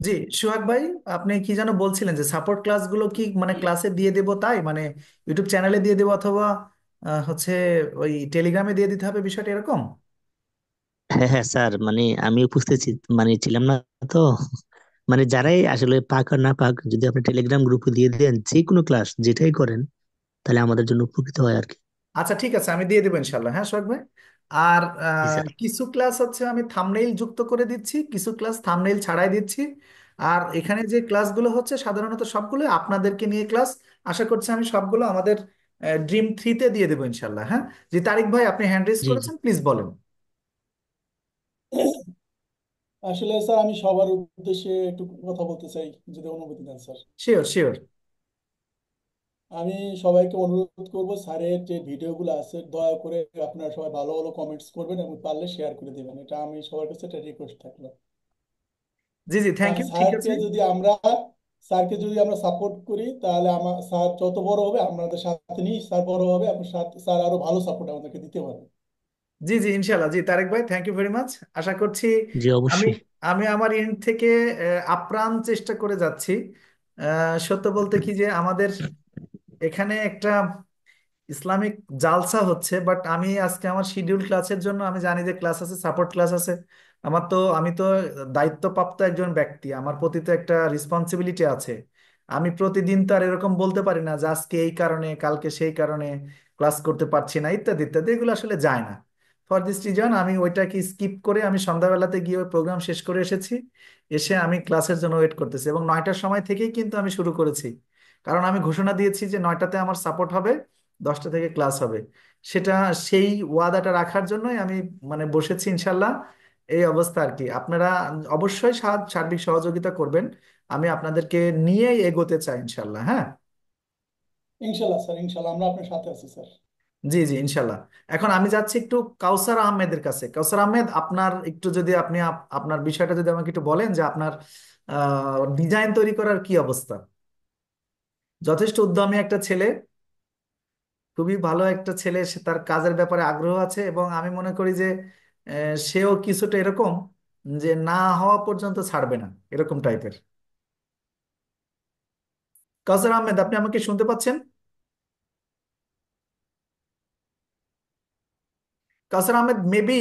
জি, সোহাগ ভাই, আপনি কি যেন বলছিলেন যে সাপোর্ট ক্লাসগুলো কি মানে ক্লাসে দিয়ে দেবো, তাই মানে ইউটিউব চ্যানেলে দিয়ে দেবো অথবা হচ্ছে ওই টেলিগ্রামে দিয়ে দিতে হবে, বিষয়টা এরকম? হ্যাঁ হ্যাঁ স্যার, আমি উপস্থিত ছিলাম না তো। যারাই আসলে পাক আর না পাক, যদি আপনি টেলিগ্রাম গ্রুপে দিয়ে দেন যে কোনো ক্লাস যেটাই করেন, তাহলে আমাদের জন্য উপকৃত হয় আর কি। আচ্ছা, ঠিক আছে, আমি দিয়ে দেবো ইনশাল্লাহ। হ্যাঁ সোহাগ ভাই। আর জি স্যার। কিছু ক্লাস হচ্ছে আমি থাম্বনেইল যুক্ত করে দিচ্ছি, কিছু ক্লাস থাম্বনেইল ছাড়াই দিচ্ছি। আর এখানে যে ক্লাসগুলো হচ্ছে সাধারণত সবগুলো আপনাদেরকে নিয়ে ক্লাস। আশা করছি আমি সবগুলো আমাদের Dream 3-তে দিয়ে দেবো ইনশাল্লাহ। হ্যাঁ। জি, তারিক ভাই, আপনি হ্যান্ড রেজ জি জি। করেছেন, প্লিজ বলেন। আসলে স্যার আমি সবার উদ্দেশ্যে একটু কথা বলতে চাই, যদি অনুমতি দেন স্যার। Sure sure. আমি সবাইকে অনুরোধ করব, স্যারের যে ভিডিওগুলো আছে দয়া করে আপনারা সবাই ভালো ভালো কমেন্টস করবেন এবং পারলে শেয়ার করে দেবেন, এটা আমি সবার কাছে একটা রিকোয়েস্ট থাকলো। জি জি, থ্যাংক কারণ ইউ, ঠিক আছে। স্যারকে যদি আমরা সাপোর্ট করি, তাহলে আমার স্যার যত বড় হবে আমাদের সাথে নিয়ে স্যার বড় হবে এবং স্যার আরো ভালো সাপোর্ট আমাদেরকে দিতে পারবে। জি জি, ইনশাল্লাহ। জি, তারেক ভাই, থ্যাংক ইউ ভেরি মাচ। আশা করছি জি আমি অবশ্যই। আমি আমার এন্ড থেকে আপ্রাণ চেষ্টা করে যাচ্ছি। সত্য বলতে কি যে আমাদের এখানে একটা ইসলামিক জালসা হচ্ছে, বাট আমি আজকে আমার শিডিউল ক্লাসের জন্য আমি জানি যে ক্লাস আছে, সাপোর্ট ক্লাস আছে। আমি তো দায়িত্বপ্রাপ্ত একজন ব্যক্তি, আমার প্রতি তো একটা রেসপন্সিবিলিটি আছে। আমি প্রতিদিন তো আর এরকম বলতে পারি না যে আজকে এই কারণে কালকে সেই কারণে ক্লাস করতে পারছি না, ইত্যাদি ইত্যাদি, এগুলো আসলে যায় না। ফর দিস রিজন আমি ওইটাকে স্কিপ করে আমি সন্ধ্যাবেলাতে গিয়ে ওই প্রোগ্রাম শেষ করে এসেছি। এসে আমি ক্লাসের জন্য ওয়েট করতেছি এবং 9টার সময় থেকেই কিন্তু আমি শুরু করেছি। কারণ আমি ঘোষণা দিয়েছি যে 9টাতে আমার সাপোর্ট হবে, 10টা থেকে ক্লাস হবে। সেটা সেই ওয়াদাটা রাখার জন্যই আমি মানে বসেছি ইনশাল্লাহ। এই অবস্থা আর কি। আপনারা অবশ্যই সার্বিক সহযোগিতা করবেন। আমি আপনাদেরকে নিয়েই এগোতে চাই ইনশাল্লাহ। হ্যাঁ। ইনশাল্লাহ স্যার, ইনশাল্লাহ আমরা আপনার সাথে আছি স্যার। জি জি, ইনশাল্লাহ। এখন আমি যাচ্ছি একটু কাউসার আহমেদের কাছে। কাউসার আহমেদ, আপনার একটু যদি আপনি আপনার বিষয়টা যদি আমাকে একটু বলেন যে আপনার ডিজাইন তৈরি করার কি অবস্থা। যথেষ্ট উদ্যমী একটা ছেলে, খুবই ভালো একটা ছেলে, সে তার কাজের ব্যাপারে আগ্রহ আছে এবং আমি মনে করি যে সেও কিছুটা এরকম, যে না হওয়া পর্যন্ত ছাড়বে না, এরকম টাইপের। কাউসার আহমেদ, আপনি আমাকে শুনতে পাচ্ছেন? কাউসার আহমেদ মেবি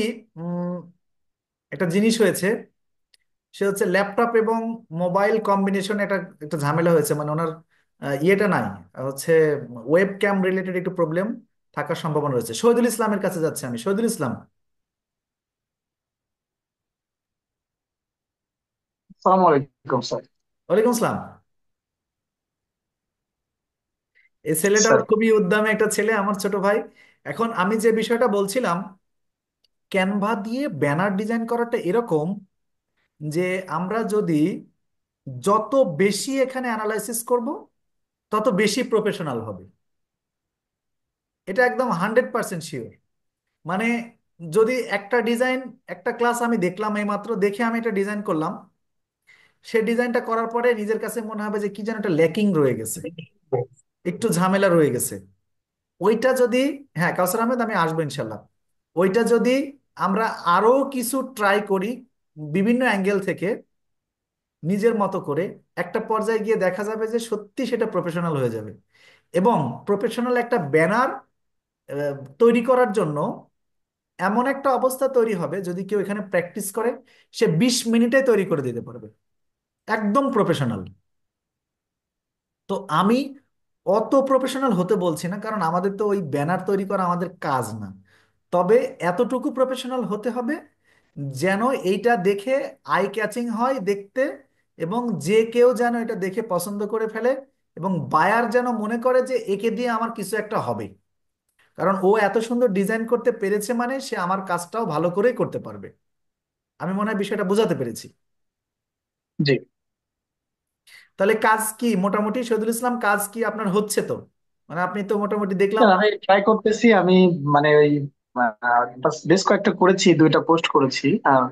একটা জিনিস হয়েছে, সে হচ্ছে ল্যাপটপ এবং মোবাইল কম্বিনেশন একটা একটা ঝামেলা হয়েছে, মানে ওনার ইয়েটা নাই, হচ্ছে ওয়েব ক্যাম রিলেটেড একটু প্রবলেম থাকার সম্ভাবনা রয়েছে। শহীদুল ইসলামের কাছে যাচ্ছে আমি। শহীদুল ইসলাম। আসসালামু আলাইকুম স্যার। ওয়ালাইকুম আসসালাম। এই ছেলেটাও স্যার, খুবই উদ্যমী একটা ছেলে, আমার ছোট ভাই। এখন আমি যে বিষয়টা বলছিলাম, ক্যানভা দিয়ে ব্যানার ডিজাইন করাটা এরকম যে আমরা যদি যত বেশি এখানে অ্যানালাইসিস করব, তত বেশি প্রফেশনাল হবে। এটা একদম 100% শিওর। মানে যদি একটা ডিজাইন, একটা ক্লাস আমি দেখলাম, এই মাত্র দেখে আমি এটা ডিজাইন করলাম, সে ডিজাইনটা করার পরে নিজের কাছে মনে হবে যে কি যেন একটা ল্যাকিং রয়ে গেছে, একটু ঝামেলা রয়ে গেছে। ওইটা যদি, হ্যাঁ কাউসার আহমেদ, আমি আসবো ইনশাল্লাহ। ওইটা যদি আমরা আরো কিছু ট্রাই করি বিভিন্ন অ্যাঙ্গেল থেকে, নিজের মতো করে, একটা পর্যায়ে গিয়ে দেখা যাবে যে সত্যি সেটা প্রফেশনাল হয়ে যাবে। এবং প্রফেশনাল একটা ব্যানার তৈরি করার জন্য এমন একটা অবস্থা তৈরি হবে, যদি কেউ এখানে প্র্যাকটিস করে, সে 20 মিনিটে তৈরি করে দিতে পারবে, একদম প্রফেশনাল। তো আমি অত প্রফেশনাল হতে বলছি না, কারণ আমাদের তো ওই ব্যানার তৈরি করা আমাদের কাজ না। তবে এতটুকু প্রফেশনাল হতে হবে যেন এইটা দেখে আই ক্যাচিং হয় দেখতে, এবং যে কেউ যেন এটা দেখে পছন্দ করে ফেলে, এবং বায়ার যেন মনে করে যে একে দিয়ে আমার কিছু একটা হবে। কারণ ও এত সুন্দর ডিজাইন করতে পেরেছে মানে সে আমার কাজটাও ভালো করেই করতে পারবে। আমি মনে হয় বিষয়টা বোঝাতে পেরেছি। জি। তাহলে কাজ কি মোটামুটি, শহীদুল ইসলাম, কাজ কি আপনার হচ্ছে তো? মানে আপনি তো মোটামুটি দেখলাম। স্যার, আমি ট্রাই করতেছি। আমি ওই বেশ কয়েকটা করেছি, 2টা পোস্ট করেছি। আর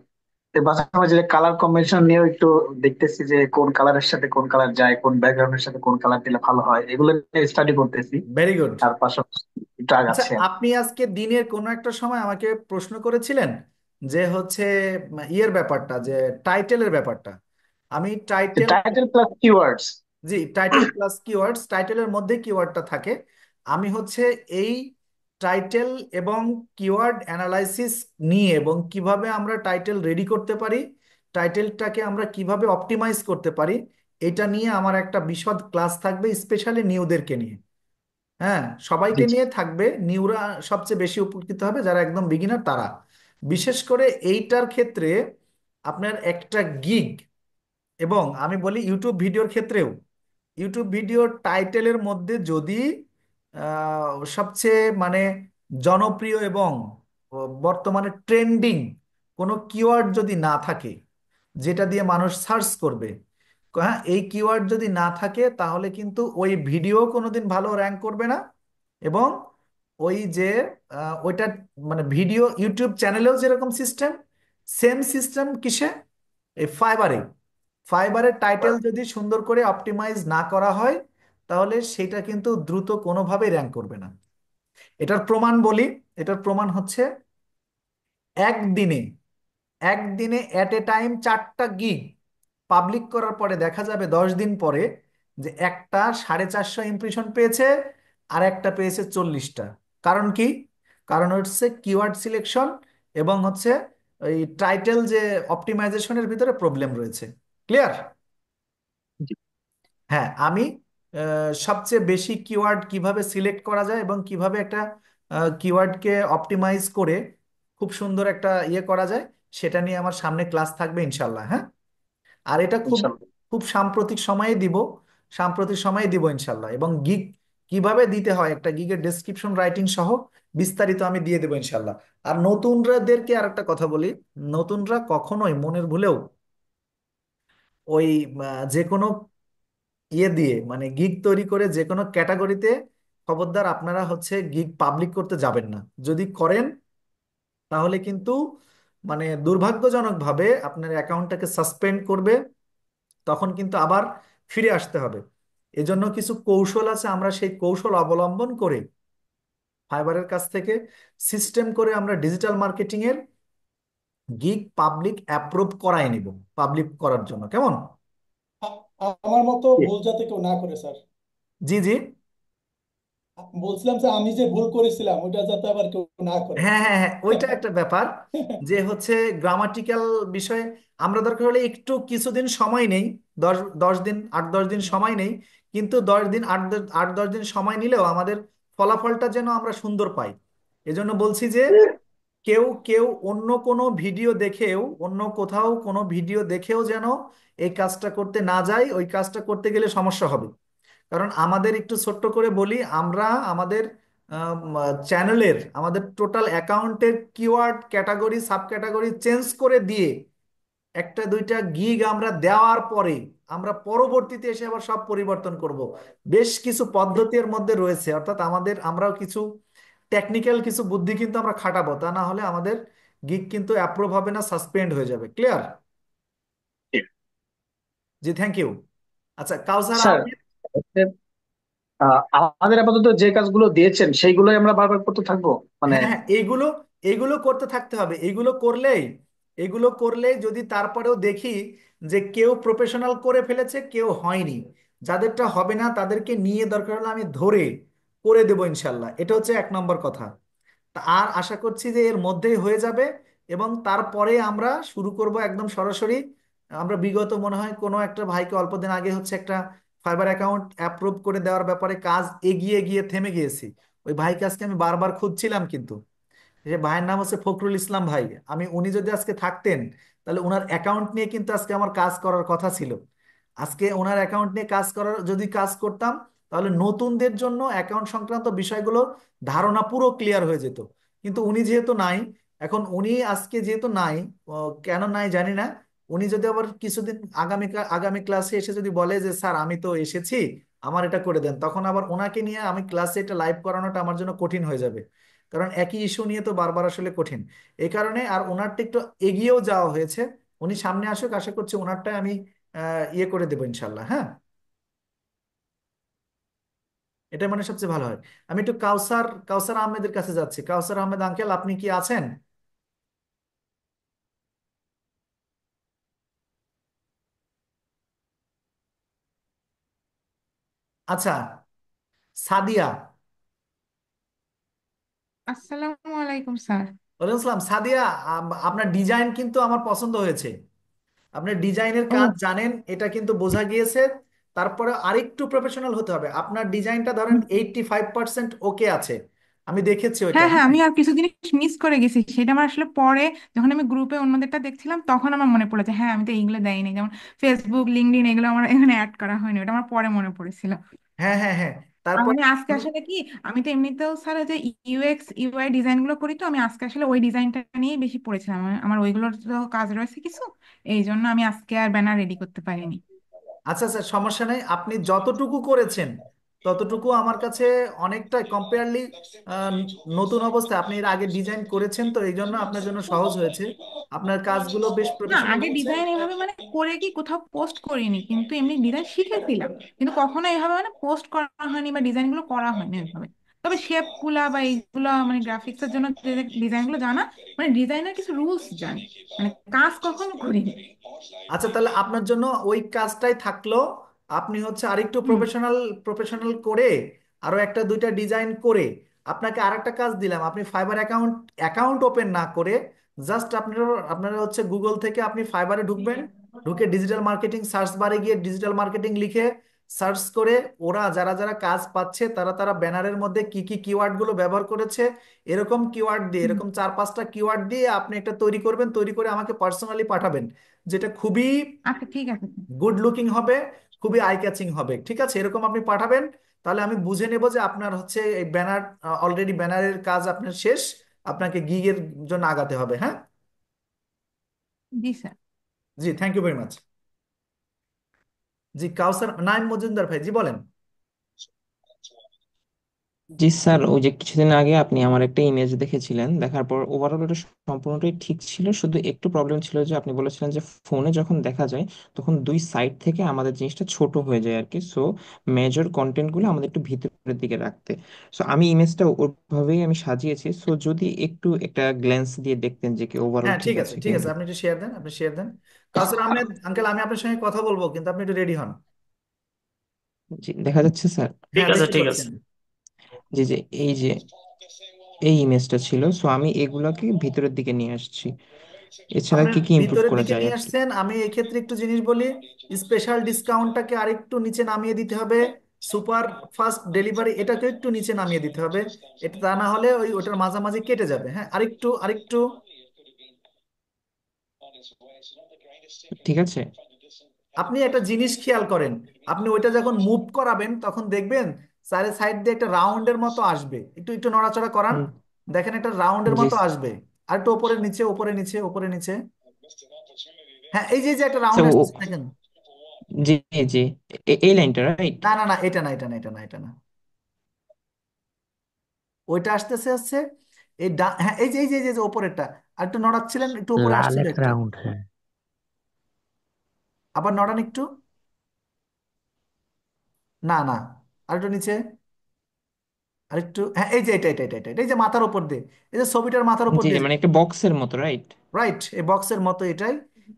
এর মাঝে যে কালার কম্বিনেশন নিয়েও একটু দেখতেছি যে কোন কালারের সাথে কোন কালার যায়, কোন ব্যাকগ্রাউন্ডের সাথে কোন কালার দিলে ভালো হয়, এগুলো নিয়ে স্টাডি করতেছি। Very good. আর পাশাপাশি একটু আচ্ছা, আগাচ্ছে আর কি। আপনি আজকে দিনের কোনো একটা সময় আমাকে প্রশ্ন করেছিলেন যে হচ্ছে ইয়ের ব্যাপারটা, যে টাইটেলের ব্যাপারটা। আমি টাইটেল, টাইটেল প্লাস কিওয়ার্ডস। জি টাইটেল প্লাস কিওয়ার্ডস, টাইটেলের মধ্যে কিওয়ার্ডটা থাকে। আমি হচ্ছে এই টাইটেল এবং কিওয়ার্ড অ্যানালাইসিস নিয়ে এবং কিভাবে আমরা টাইটেল রেডি করতে পারি, টাইটেলটাকে আমরা কিভাবে অপটিমাইজ করতে পারি, এটা নিয়ে আমার একটা বিশদ ক্লাস থাকবে, স্পেশালি নিউদেরকে নিয়ে। হ্যাঁ, জি সবাইকে জি। নিয়ে থাকবে, নিউরা সবচেয়ে বেশি উপকৃত হবে, যারা একদম বিগিনার তারা। বিশেষ করে এইটার ক্ষেত্রে আপনার একটা গিগ, এবং আমি বলি ইউটিউব ভিডিওর ক্ষেত্রেও, ইউটিউব ভিডিওর টাইটেলের মধ্যে যদি সবচেয়ে মানে জনপ্রিয় এবং বর্তমানে ট্রেন্ডিং কোনো কিওয়ার্ড যদি না থাকে, যেটা দিয়ে মানুষ সার্চ করবে, হ্যাঁ এই কিওয়ার্ড যদি না থাকে, তাহলে কিন্তু ওই ভিডিও কোনোদিন ভালো র্যাঙ্ক করবে না। এবং ওই যে ওইটা মানে ভিডিও ইউটিউব চ্যানেলেও যেরকম সিস্টেম, সেম সিস্টেম কিসে, এই ফাইবারে। ফাইবারের টাইটেল যদি সুন্দর করে অপটিমাইজ না করা হয়, তাহলে সেটা কিন্তু দ্রুত কোনোভাবেই র্যাঙ্ক করবে না। এটার প্রমাণ বলি, এটার প্রমাণ হচ্ছে একদিনে, একদিনে অ্যাট এ টাইম 4টা গিগ পাবলিক করার পরে দেখা যাবে 10 দিন পরে যে একটা 450 ইমপ্রেশন পেয়েছে, আর একটা পেয়েছে 40টা। কারণ কি? কারণ হচ্ছে কিওয়ার্ড সিলেকশন এবং হচ্ছে ওই টাইটেল যে অপটিমাইজেশনের ভিতরে প্রবলেম রয়েছে। ক্লিয়ার? জি। হ্যাঁ, আমি সবচেয়ে বেশি কিওয়ার্ড কিভাবে সিলেক্ট করা যায় এবং কিভাবে একটা কিওয়ার্ডকে অপটিমাইজ করে খুব সুন্দর একটা ইয়ে করা যায়, সেটা নিয়ে আমার সামনে ক্লাস থাকবে ইনশাল্লাহ। হ্যাঁ, আর এটা খুব ইনশাল্লাহ। খুব সাম্প্রতিক সময়ে দিব, সাম্প্রতিক সময়ে দিব ইনশাল্লাহ। এবং গিগ কিভাবে দিতে হয়, একটা গিগের ডেসক্রিপশন রাইটিং সহ বিস্তারিত আমি দিয়ে দেবো ইনশাল্লাহ। আর নতুনরাদেরকে আর একটা কথা বলি, নতুনরা কখনোই মনের ভুলেও ওই যে কোনো ইয়ে দিয়ে মানে গিগ তৈরি করে যে কোনো ক্যাটাগরিতে, খবরদার আপনারা হচ্ছে গিগ পাবলিক করতে যাবেন না। যদি করেন, তাহলে কিন্তু মানে দুর্ভাগ্যজনকভাবে আপনার অ্যাকাউন্টটাকে সাসপেন্ড করবে, তখন কিন্তু আবার ফিরে আসতে হবে। এজন্য কিছু কৌশল আছে, আমরা সেই কৌশল অবলম্বন করে ফাইবারের কাছ থেকে সিস্টেম করে আমরা ডিজিটাল মার্কেটিং এর গিগ পাবলিক অ্যাপ্রুভ করাই নিব, পাবলিক করার জন্য। কেমন? আমার মতো জি। ভুল যাতে কেউ না করে স্যার। জি জি। বলছিলাম যে আমি যে ভুল করেছিলাম ওইটা যাতে আবার কেউ না করে। হ্যাঁ হ্যাঁ হ্যাঁ, ওইটা একটা ব্যাপার, যে হচ্ছে গ্রামাটিক্যাল বিষয়ে আমরা দরকার হলে একটু কিছুদিন সময় নেই, দশ 10 দিন 8-10 দিন সময় নেই, কিন্তু 10 দিন 8-10 দিন সময় নিলেও আমাদের ফলাফলটা যেন আমরা সুন্দর পাই। এজন্য বলছি যে কেউ কেউ অন্য কোনো ভিডিও দেখেও, অন্য কোথাও কোনো ভিডিও দেখেও যেন এই কাজটা করতে না যায়, ওই কাজটা করতে গেলে সমস্যা হবে। কারণ আমাদের একটু ছোট্ট করে বলি, আমরা আমাদের চ্যানেলের আমাদের টোটাল অ্যাকাউন্টের keyword category sub category change করে দিয়ে একটা দুইটা গিগ আমরা দেওয়ার পরে আমরা পরবর্তীতে এসে আবার সব পরিবর্তন করব। বেশ কিছু পদ্ধতি এর মধ্যে রয়েছে, অর্থাৎ আমরাও কিছু টেকনিক্যাল কিছু বুদ্ধি কিন্তু আমরা খাটাবো, তা না হলে আমাদের গিগ কিন্তু অ্যাপ্রুভ হবে না, সাসপেন্ড হয়ে যাবে। ক্লিয়ার? জি। জি। জি, থ্যাংক ইউ। আচ্ছা, কাউসার স্যার, আহমেদ। আমাদের আপাতত যে কাজগুলো দিয়েছেন সেইগুলোই আমরা বারবার করতে থাকবো, মানে। হ্যাঁ হ্যাঁ, এইগুলো এইগুলো করতে থাকতে হবে। এইগুলো করলেই যদি তারপরেও দেখি যে কেউ প্রফেশনাল করে ফেলেছে, কেউ হয়নি, যাদেরটা হবে না তাদেরকে নিয়ে দরকার হলে আমি ধরে করে দেবো ইনশাল্লাহ। এটা হচ্ছে 1 নম্বর কথা। আর আশা করছি যে এর মধ্যেই হয়ে যাবে। এবং তারপরে আমরা শুরু করব একদম সরাসরি। আমরা বিগত মনে হয় কোনো একটা ভাইকে অল্পদিন আগে হচ্ছে একটা ফাইবার অ্যাকাউন্ট অ্যাপ্রুভ করে দেওয়ার ব্যাপারে কাজ এগিয়ে গিয়ে থেমে গিয়েছি। ওই ভাইকে আজকে আমি বারবার খুঁজছিলাম, কিন্তু যে ভাইয়ের নাম হচ্ছে ফখরুল ইসলাম ভাই, উনি যদি আজকে থাকতেন, তাহলে ওনার অ্যাকাউন্ট নিয়ে কিন্তু আজকে আমার কাজ করার কথা ছিল। আজকে ওনার অ্যাকাউন্ট নিয়ে কাজ করার যদি কাজ করতাম, তাহলে নতুনদের জন্য অ্যাকাউন্ট সংক্রান্ত বিষয়গুলো ধারণা পুরো ক্লিয়ার হয়ে যেত। কিন্তু উনি যেহেতু নাই, এখন উনি আজকে যেহেতু নাই, কেন নাই জানি না। উনি যদি আবার কিছুদিন আগামী আগামী ক্লাসে এসে যদি বলে যে স্যার আমি তো এসেছি, আমার এটা করে দেন, তখন আবার ওনাকে নিয়ে আমি ক্লাসে এটা লাইভ করানোটা আমার জন্য কঠিন হয়ে যাবে। কারণ একই ইস্যু নিয়ে তো বারবার আসলে কঠিন। এই কারণে আর ওনারটা একটু এগিয়েও যাওয়া হয়েছে। উনি সামনে আসুক, আশা করছি ওনারটা আমি ইয়ে করে দেবো ইনশাল্লাহ। হ্যাঁ, এটা মানে সবচেয়ে ভালো হয়। আমি একটু কাউসার কাউসার আহমেদের কাছে যাচ্ছি। কাউসার আহমেদ আঙ্কেল, আপনি কি আছেন? আচ্ছা, সাদিয়া। আসসালামু আলাইকুম স্যার। ওয়ালাইকুম আসসালাম সাদিয়া। আপনার ডিজাইন কিন্তু আমার পছন্দ হয়েছে। আপনি ডিজাইনের ও কাজ জানেন, এটা কিন্তু বোঝা গিয়েছে। তারপরে আরেকটু প্রফেশনাল হতে হবে। আপনার ডিজাইনটা ধরেন 85% ওকে আছে, আমি দেখেছি ওইটা, হ্যাঁ হ্যাঁ, হ্যাঁ। আমি আর কিছু জিনিস মিস করে গেছি, সেটা আমার আসলে পরে যখন আমি গ্রুপে অন্যদেরটা দেখছিলাম তখন আমার মনে পড়েছে, হ্যাঁ আমি তো এইগুলো দেইনি, যেমন ফেসবুক লিঙ্কডইন এগুলো আমার এখানে অ্যাড করা হয়নি, ওটা আমার পরে মনে পড়েছিল। হ্যাঁ হ্যাঁ হ্যাঁ। আর তারপর আমি আজকে আসলে কি, আমি তো এমনিতেও স্যার যে ইউএক্স ইউআই ডিজাইন গুলো করি, তো আমি আজকে আসলে ওই ডিজাইনটা নিয়েই বেশি পড়েছিলাম, আমার ওইগুলোর তো কাজ রয়েছে কিছু, এই জন্য আমি আজকে আর ব্যানার রেডি করতে পারিনি। আচ্ছা আচ্ছা, সমস্যা নেই। আপনি যতটুকু করেছেন ততটুকু আমার কাছে অনেকটা কম্পেয়ারলি নতুন অবস্থায়। আপনি এর আগে ডিজাইন করেছেন তো এই জন্য আপনার জন্য সহজ হয়েছে। আপনার কাজগুলো বেশ না, প্রফেশনাল আগে হয়েছে। ডিজাইন এভাবে মানে করে কি কোথাও পোস্ট করিনি, কিন্তু এমনি ডিজাইন শিখেছিলাম, কিন্তু কখনো এভাবে মানে পোস্ট করা হয়নি বা ডিজাইন গুলো করা হয়নি ওইভাবে। তবে শেপ গুলা বা এইগুলা মানে গ্রাফিক্স এর জন্য যে ডিজাইন গুলো জানা, মানে ডিজাইনের কিছু রুলস জানি, মানে কাজ কখনো করিনি। আচ্ছা, তাহলে আপনার জন্য ওই কাজটাই থাকলো। আপনি হচ্ছে আরেকটু হুম। প্রফেশনাল প্রফেশনাল করে আরো একটা দুইটা ডিজাইন করে আপনাকে আরেকটা কাজ দিলাম। আপনি ফাইবার অ্যাকাউন্ট অ্যাকাউন্ট ওপেন না করে জাস্ট আপনারা আপনারা হচ্ছে গুগল থেকে আপনি ফাইবারে ঢুকবেন। ঢুকে ডিজিটাল মার্কেটিং সার্চ বারে গিয়ে ডিজিটাল মার্কেটিং লিখে সার্চ করে ওরা যারা যারা কাজ পাচ্ছে তারা তারা ব্যানারের মধ্যে কি কি কিওয়ার্ড গুলো ব্যবহার করেছে এরকম কিওয়ার্ড দিয়ে, হুম। এরকম 4-5টা কিওয়ার্ড দিয়ে আপনি একটা তৈরি করবেন, তৈরি করে আমাকে পার্সোনালি পাঠাবেন, যেটা খুবই আচ্ছা ঠিক আছে। গুড লুকিং হবে, খুবই আই ক্যাচিং হবে। ঠিক আছে, এরকম আপনি পাঠাবেন। তাহলে আমি বুঝে নেব যে আপনার হচ্ছে এই ব্যানার, অলরেডি ব্যানারের কাজ আপনার শেষ, আপনাকে গিগের জন্য আগাতে হবে, হ্যাঁ। জি স্যার। জি, থ্যাংক ইউ ভেরি মাচ। জি, কাউসার নাইম মজুমদার ভাই, জি বলেন। জি স্যার, ওই যে কিছুদিন আগে আপনি আমার একটা ইমেজ দেখেছিলেন, দেখার পর ওভারঅল এটা সম্পূর্ণটাই ঠিক ছিল, শুধু একটু প্রবলেম ছিল যে আপনি বলেছিলেন যে ফোনে যখন দেখা যায় তখন দুই সাইড থেকে আমাদের জিনিসটা ছোট হয়ে যায় আর কি। সো মেজর কন্টেন্ট গুলো আমাদের একটু ভিতরের দিকে রাখতে। সো আমি ইমেজটা ওভাবেই আমি সাজিয়েছি। সো যদি একটু একটা গ্ল্যান্স দিয়ে দেখতেন যে কি ওভারঅল হ্যাঁ ঠিক ঠিক আছে আছে ঠিক কিনা। আছে, আপনি একটু শেয়ার দেন, আপনি শেয়ার দেন। কাউসার আহমেদ আঙ্কেল, আমি আপনার সঙ্গে কথা বলবো কিন্তু আপনি একটু রেডি হন। জি, দেখা যাচ্ছে স্যার? ঠিক হ্যাঁ, আছে, দেখতে ঠিক পাচ্ছি আছে। আমি। জি জি, এই যে এই ইমেজটা ছিল, সো আমি এগুলাকে ভিতরের দিকে নিয়ে আসছি। এছাড়া আপনি কি কি ইমপ্রুভ ভিতরের করা দিকে যায় নিয়ে আর কি। আসছেন, আমি এক্ষেত্রে একটু জিনিস বলি। স্পেশাল ডিসকাউন্টটাকে আরেকটু নিচে নামিয়ে দিতে হবে। সুপার ফাস্ট ডেলিভারি এটাকে একটু নিচে নামিয়ে দিতে হবে। এটা তা না হলে ওই ওটার মাঝামাঝি কেটে যাবে। হ্যাঁ, আরেকটু আরেকটু। ঠিক আছে। আপনি একটা জিনিস খেয়াল করেন, আপনি ওইটা যখন মুভ করাবেন তখন দেখবেন চারি সাইড দিয়ে একটা রাউন্ডের মতো আসবে, একটু একটু নড়াচড়া করান। হুম। দেখেন একটা রাউন্ডের জি মতো আসবে। আর একটু উপরে নিচে উপরে নিচে উপরে নিচে। হ্যাঁ, এই যে এই যে একটা তো রাউন্ড আসছে দেখেন। জি জি, এই লাইনটা রাইট। না না না, এটা না এটা না এটা না এটা না, ওইটা আসতেছে হচ্ছে এই হ্যাঁ, এই যে এই যে এই যে এই যে উপরেরটা। আর একটু নড়াচ্ছিলেন, একটু উপরে লাল আসছিল এক একটু। রাউন্ড, হ্যাঁ। আবার নড়ান একটু। না না, আর একটু নিচে। আর একটু, হ্যাঁ, এই যে এটা এটা এটা এটা এটা, এই যে মাথার উপর দিয়ে, এই যে ছবিটার মাথার উপর জি জি, দিয়ে। মানে একটা বক্সের মতো রাইট। রাইট, এই বক্সের মতো এটাই।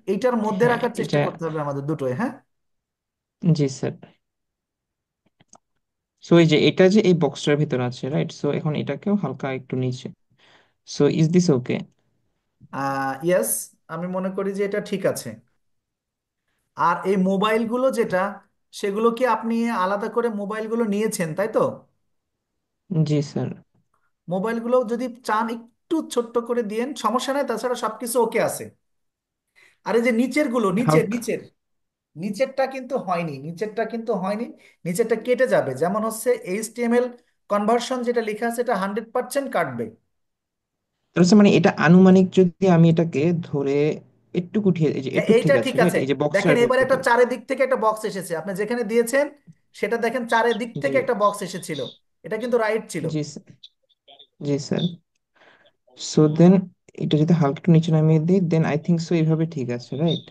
এইটার মধ্যে হ্যাঁ রাখার চেষ্টা এটা, করতে হবে আমাদের দুটোই, হ্যাঁ। জি স্যার। সো এই যে এটা যে এই বক্সটার ভিতরে আছে রাইট, সো এখন এটাকেও হালকা একটু নিচে। So is this okay? Yes, আমি মনে করি যে এটা ঠিক আছে। আর এই মোবাইলগুলো যেটা, সেগুলো কি আপনি আলাদা করে মোবাইলগুলো নিয়েছেন, তাই তো? জি স্যার। মোবাইলগুলো যদি চান একটু ছোট্ট করে দিয়েন, সমস্যা নাই, তাছাড়া সবকিছু ওকে আছে। আর এই যে নিচের গুলো, নিচের হালকা। নিচের নিচেরটা কিন্তু হয়নি, নিচেরটা কিন্তু হয়নি। নিচেরটা কেটে যাবে, যেমন হচ্ছে এইচটিএমএল কনভার্সন যেটা লেখা আছে এটা 100% কাটবে। তাহলে স্যার মানে এটা আনুমানিক যদি আমি এটাকে ধরে একটু উঠিয়ে, এই যে হ্যাঁ, একটু এইটা ঠিক আছে ঠিক রাইট, আছে। এই যে বক্সটার দেখেন এবার একটা ভিতরে। চারিদিক থেকে একটা বক্স এসেছে, আপনি যেখানে দিয়েছেন সেটা দেখেন চারিদিক জি থেকে একটা বক্স এসেছিল। এটা কিন্তু রাইট ছিল। জি স্যার। জি স্যার। সো দেন এটা যদি হালকা একটু নিচে নামিয়ে দিই, দেন আই থিঙ্ক সো এইভাবে ঠিক আছে রাইট।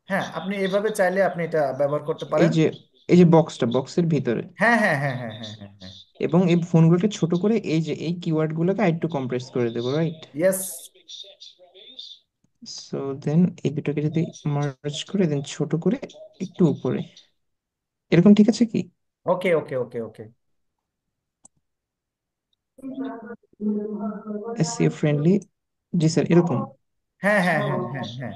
হ্যাঁ, আপনি এভাবে চাইলে আপনি এটা ব্যবহার করতে এই পারেন। যে এই যে বক্সটা বক্সের ভিতরে, হ্যাঁ হ্যাঁ হ্যাঁ হ্যাঁ হ্যাঁ হ্যাঁ হ্যাঁ। এবং এই ফোনগুলোকে ছোট করে এই যে এই কিওয়ার্ড গুলোকে আরেকটু কম্প্রেস করে দেবো রাইট। ইয়েস। সো দেন এই দুটোকে যদি মার্জ করে দেন ছোট করে একটু উপরে, এরকম ঠিক আছে কি? ওকে ওকে ওকে ওকে। এসইও ফ্রেন্ডলি, জি স্যার এরকম। হ্যাঁ হ্যাঁ হ্যাঁ হ্যাঁ হ্যাঁ।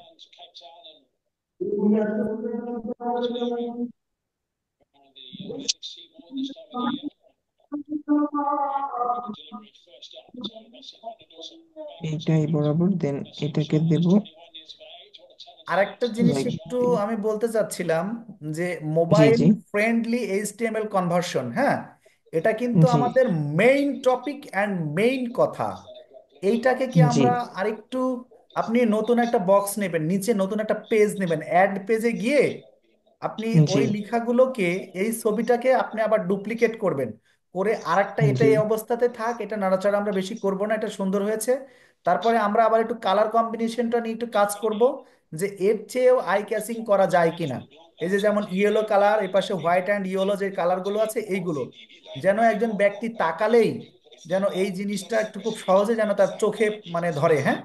এইটাই বরাবর, দেন এটাকে দেব আরেকটা জিনিস লাইক, একটু আমি বলতে চাচ্ছিলাম, যে জি মোবাইল জি ফ্রেন্ডলি এইচটিএমএল কনভার্সন, হ্যাঁ, এটা কিন্তু জি আমাদের মেইন টপিক অ্যান্ড মেইন কথা। এইটাকে কি জি আমরা আরেকটু, আপনি নতুন একটা বক্স নেবেন, নিচে নতুন একটা পেজ নেবেন, অ্যাড পেজে গিয়ে আপনি জি ওই লেখাগুলোকে, এই ছবিটাকে আপনি আবার ডুপ্লিকেট করবেন, করে আরেকটা, এটা জি এই অবস্থাতে থাক, এটা নাড়াচাড়া আমরা বেশি করব না, এটা সুন্দর হয়েছে। তারপরে আমরা আবার একটু কালার কম্বিনেশনটা নিয়ে একটু কাজ করব, যে এর চেয়েও আই ক্যাচিং করা যায় কিনা। এই যে যেমন ইয়েলো কালার, এর পাশে হোয়াইট অ্যান্ড ইয়েলো যে কালারগুলো আছে, এইগুলো যেন একজন ব্যক্তি তাকালেই যেন এই জিনিসটা একটু খুব সহজে যেন তার চোখে মানে ধরে, হ্যাঁ।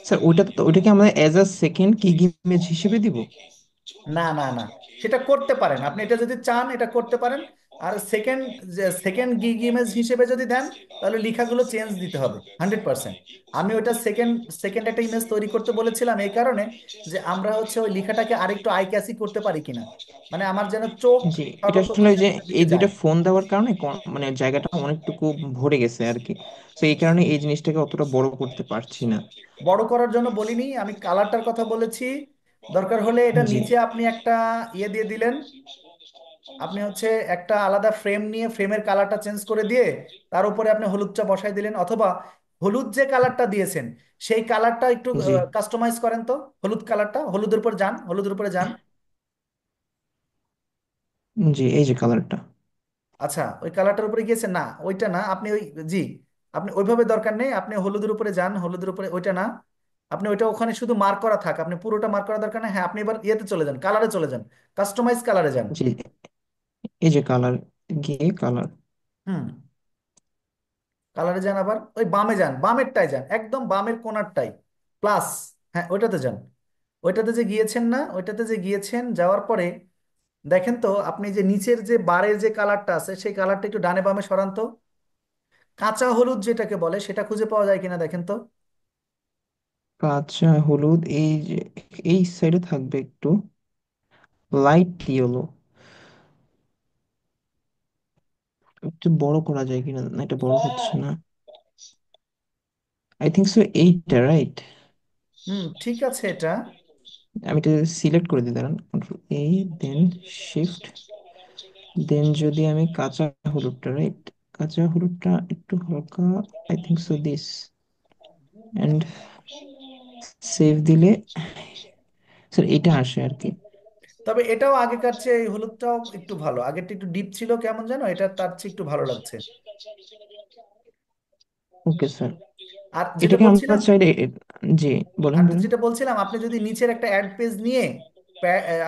স্যার ওইটা তো, ওইটাকে আমরা অ্যাজ আ সেকেন্ড কি ইমেজ হিসেবে দিব? না না না, সেটা করতে পারেন আপনি, এটা যদি চান এটা করতে পারেন। আর সেকেন্ড, সেকেন্ড গিগ ইমেজ হিসেবে যদি দেন, তাহলে লেখাগুলো চেঞ্জ দিতে হবে 100%। আমি ওটা সেকেন্ড, সেকেন্ড একটা ইমেজ তৈরি করতে বলেছিলাম এই কারণে, যে আমরা হচ্ছে ওই লেখাটাকে আরেকটু আই ক্যাচি করতে পারি কিনা, মানে আমার যেন চোখ জি, এটা আসলে সর্বপ্রথম ওই যেন যে ওইদিকে এই যায়। দুইটা ফোন দেওয়ার কারণে মানে জায়গাটা অনেকটুকু ভরে গেছে আর কি। তো এই কারণে এই জিনিসটাকে অতটা বড় করতে পারছি না। বড় করার জন্য বলিনি, আমি কালারটার কথা বলেছি। দরকার হলে এটা জি নিচে আপনি একটা ইয়ে দিয়ে দিলেন, আপনি হচ্ছে একটা আলাদা ফ্রেম নিয়ে ফ্রেমের কালারটা চেঞ্জ করে দিয়ে তার উপরে আপনি হলুদটা বসাই দিলেন, অথবা হলুদ যে কালারটা দিয়েছেন সেই কালারটা একটু জি কাস্টমাইজ করেন তো, হলুদ কালারটা, হলুদের উপর যান, হলুদের উপরে যান। জি, এই যে কালারটা। আচ্ছা, ওই কালারটার উপরে গিয়েছেন না, ওইটা না, আপনি ওই, জি, আপনি ওইভাবে দরকার নেই, আপনি হলুদের উপরে যান, হলুদের উপরে, ওইটা না, আপনি ওইটা ওখানে শুধু মার্ক করা থাক, আপনি পুরোটা মার্ক করা দরকার নেই। হ্যাঁ, আপনি এবার ইয়েতে চলে যান, কালারে চলে যান, কাস্টমাইজ কালারে যান। জি, এই যে কালার, গিয়ে কালার। হুম, কালারে যান, আবার ওই বামে যান, বামেরটায় যান, একদম বামের কোণারটাই, প্লাস, হ্যাঁ ওইটাতে যান। ওইটাতে যে গিয়েছেন না, ওইটাতে যে গিয়েছেন, যাওয়ার পরে দেখেন তো আপনি যে নিচের যে বারের যে কালারটা আছে সেই কালারটা একটু ডানে বামে সরান তো, কাঁচা হলুদ যেটাকে বলে সেটা খুঁজে পাওয়া যায় কিনা দেখেন তো। কাঁচা হলুদ, এই যে এই সাইডে থাকবে একটু লাইট ইয়েলো। একটু বড় করা যায় কিনা, না এটা বড় হচ্ছে না। আই থিঙ্ক সো এইটা রাইট। হুম, ঠিক আছে এটা। আমি এটা সিলেক্ট করে দিই, দাঁড়ান, কন্ট্রোল এ, দেন শিফট, দেন যদি আমি কাঁচা হলুদটা, রাইট, কাঁচা হলুদটা একটু হালকা, I think so this, and সেভ দিলে স্যার এটা আসে আর কি। তবে এটাও আগেকার চেয়ে, এই হলুদটাও একটু ভালো, আগেরটা একটু ডিপ ছিল কেমন যেন, এটা তার চেয়ে একটু ভালো লাগছে। ওকে স্যার, আর যেটা এটাকে আমরা বলছিলাম, চাইলে জি বলেন আর বলেন। যেটা বলছিলাম, আপনি যদি নিচের একটা অ্যাড পেজ নিয়ে,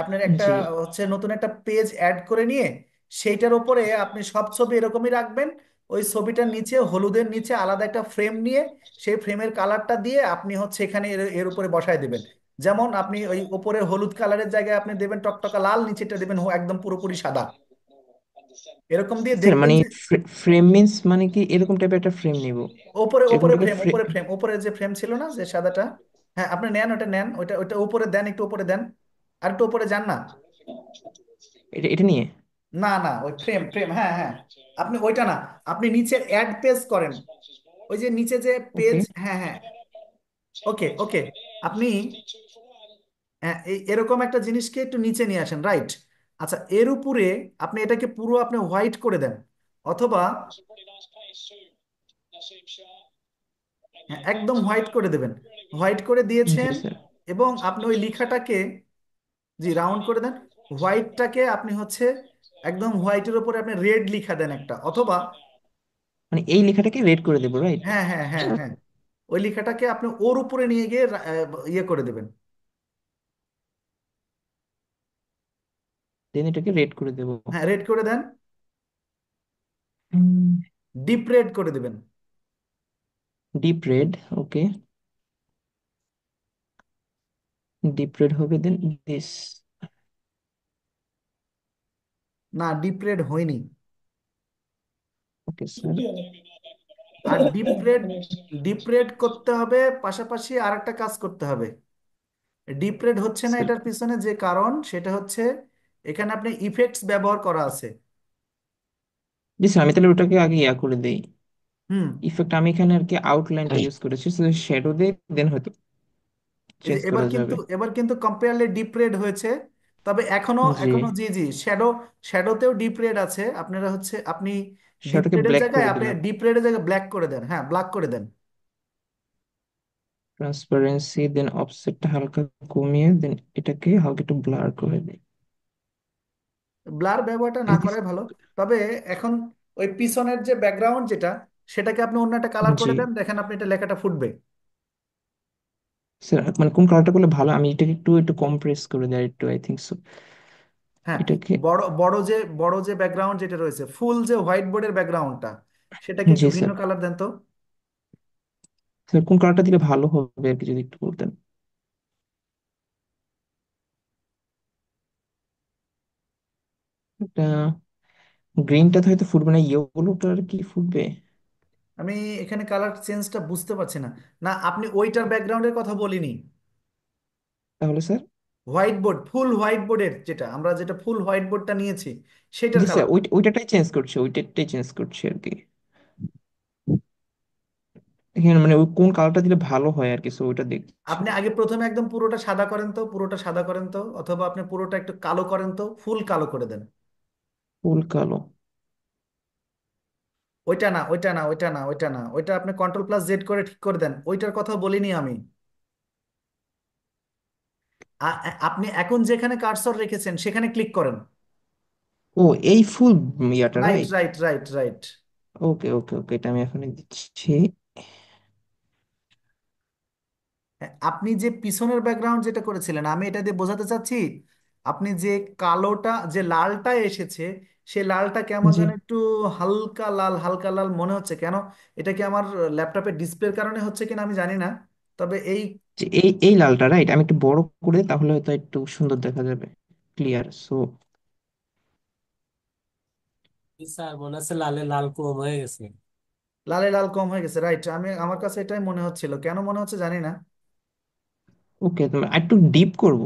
আপনার একটা জি হচ্ছে নতুন একটা পেজ অ্যাড করে নিয়ে, সেইটার উপরে আপনি সব ছবি এরকমই রাখবেন, ওই ছবিটার নিচে হলুদের নিচে আলাদা একটা ফ্রেম নিয়ে সেই ফ্রেমের কালারটা দিয়ে আপনি হচ্ছে এখানে এর এর উপরে বসায় দেবেন। যেমন আপনি ওই উপরে হলুদ কালারের জায়গায় আপনি দেবেন টকটকা লাল, নিচেটা দেবেন একদম পুরোপুরি সাদা, এরকম দিয়ে স্যার, দেখবেন মানে যে ফ্রেম মিন্স মানে কি এরকম টাইপের একটা ফ্রেম নিব? ওপরে, এরকম ওপরে টাইপের ফ্রেম, ফ্রেম? ওপরে ফ্রেম, ওপরে যে ফ্রেম ছিল না যে সাদাটা, হ্যাঁ আপনি নেন, ওটা নেন, ওইটা ওইটা উপরে দেন, একটু উপরে দেন, আর একটু উপরে যান না। এটা এটা নিয়ে? না না, ওই ফ্রেম, ফ্রেম, হ্যাঁ হ্যাঁ, আপনি ওইটা না, আপনি নিচের অ্যাড পেজ করেন, ওই যে নিচে যে পেজ, ওকে, হ্যাঁ হ্যাঁ, ওকে ওকে, আপনি এরকম একটা জিনিসকে একটু নিচে নিয়ে আসেন, রাইট। আচ্ছা, এর উপরে আপনি এটাকে পুরো আপনি হোয়াইট করে দেন, অথবা হ্যাঁ, একদম হোয়াইট করে দেবেন, হোয়াইট করে জি দিয়েছেন, স্যার। এবং আপনি ওই লেখাটাকে, জি, রাউন্ড করে দেন, হোয়াইটটাকে আপনি হচ্ছে একদম হোয়াইটের উপরে আপনি রেড লিখা দেন একটা, অথবা মানে এই লেখাটাকে রেড করে দেবো, রাইট? হ্যাঁ হ্যাঁ হ্যাঁ হ্যাঁ, ওই লেখাটাকে আপনি ওর উপরে নিয়ে গিয়ে ইয়ে করে দেবেন। দেন এটাকে রেড করে দেবো। হ্যাঁ, রেড করে দেন, ডিপ রেড করে দেবেন। ডিপ রেড, ওকে, ডিপ রেড হবে, দেন দিস। না, ডিপ রেড হয়নি। Okay sir. একটু আর ডিপ রেড, মানে ডিপ রেড করতে হবে, পাশাপাশি আর একটা কাজ করতে হবে। ডিপ রেড হচ্ছে না, স্যার এটার পিছনে যে কারণ সেটা হচ্ছে এখানে আপনি ইফেক্টস ব্যবহার করা আছে। জি স্যার, আমি তাহলে ওটাকে আগে ইয়া করে দিই। হুম। ইফেক্ট আমি এখানে আর কি আউটলাইনটা ইউজ করেছি, শ্যাডো দিয়ে দেন হয়তো এই যে চেঞ্জ এবার করা কিন্তু, যাবে। এবার কিন্তু কম্পেয়ারলি ডিপ রেড হয়েছে। তবে এখনো, জি, এখনো জি জি, শ্যাডো, শ্যাডোতেও ডিপ রেড আছে। আপনারা হচ্ছে আপনি ডিপ শ্যাডোকে রেডের ব্ল্যাক জায়গায় করে আপনি দিলাম। ডিপ রেডের জায়গায় ব্ল্যাক করে দেন, হ্যাঁ ব্ল্যাক করে দেন। ট্রান্সপারেন্সি দেন অফসেটটা হালকা কমিয়ে দেন এটাকে হালকা একটু ব্লার করে দিই। ব্লার ব্যবহারটা না করাই ভালো। তবে এখন ওই পিছনের যে ব্যাকগ্রাউন্ড যেটা, সেটাকে আপনি অন্য একটা কালার জি করে দেন, দেখেন আপনি এটা লেখাটা ফুটবে। স্যার, মানে কোন কালারটা করলে ভালো? আমি এটাকে একটু একটু কম্প্রেস করে দেয় একটু, আই থিঙ্ক সো। হ্যাঁ, এটাকে। বড় বড় যে, বড় যে ব্যাকগ্রাউন্ড যেটা রয়েছে, ফুল যে হোয়াইট বোর্ডের ব্যাকগ্রাউন্ডটা, সেটাকে একটু জি ভিন্ন স্যার। কালার দেন তো। স্যার কোন কালারটা দিলে ভালো হবে আর কি, যদি একটু বলতেন। এটা গ্রিনটা তো হয়তো ফুটবে না, ইয়েলোটা আর কি ফুটবে। আমি এখানে কালার চেঞ্জটা বুঝতে পারছি না। না, আপনি ওইটার ব্যাকগ্রাউন্ডের কথা বলিনি। তাহলে স্যার? হোয়াইট বোর্ড, ফুল হোয়াইট বোর্ডের যেটা, আমরা যেটা ফুল হোয়াইট বোর্ডটা নিয়েছি, সেটার জি স্যার, কালার। ওইটাটাই চেঞ্জ করছে, ওইটাটাই চেঞ্জ করছে আর কি। এখানে মানে ওই কোন কালারটা দিলে ভালো হয় আর কি, সো ওইটা দেখছি। আপনি আগে প্রথমে একদম পুরোটা সাদা করেন তো, পুরোটা সাদা করেন তো, অথবা আপনি পুরোটা একটু কালো করেন তো, ফুল কালো করে দেন। ফুল কালো। ওইটা না, ওইটা না, ওইটা না, ওইটা না, ওইটা আপনি কন্ট্রোল প্লাস জেড করে ঠিক করে দেন, ওইটার কথা বলিনি আমি। আপনি এখন যেখানে কার্সর রেখেছেন সেখানে ক্লিক করেন। ও, এই ফুল ইয়াটা, right right. Right right right. Okay okay okay, এটা আমি এখনই দিচ্ছি। আপনি যে পিছনের ব্যাকগ্রাউন্ড যেটা করেছিলেন, আমি এটা দিয়ে বোঝাতে চাচ্ছি, আপনি যে কালোটা, যে লালটা এসেছে, সেই লালটা কেমন জি। যেন একটু হালকা লাল, হালকা লাল মনে হচ্ছে কেন। এটা কি আমার ল্যাপটপের ডিসপ্লের কারণে হচ্ছে কিনা আমি জানি না। তবে এই, যে এই এই লালটা, রাইট, আমি একটু বড় করে দিই, তাহলে হয়তো একটু সুন্দর দেখা যাবে, ক্লিয়ার সো। স্যার মনে হচ্ছে লালে লাল কম হয়ে গেছে। লালে লাল কম হয়ে গেছে, রাইট। আমি, আমার কাছে এটাই মনে হচ্ছিল, কেন মনে হচ্ছে জানি না। ওকে, একটু ডিপ করব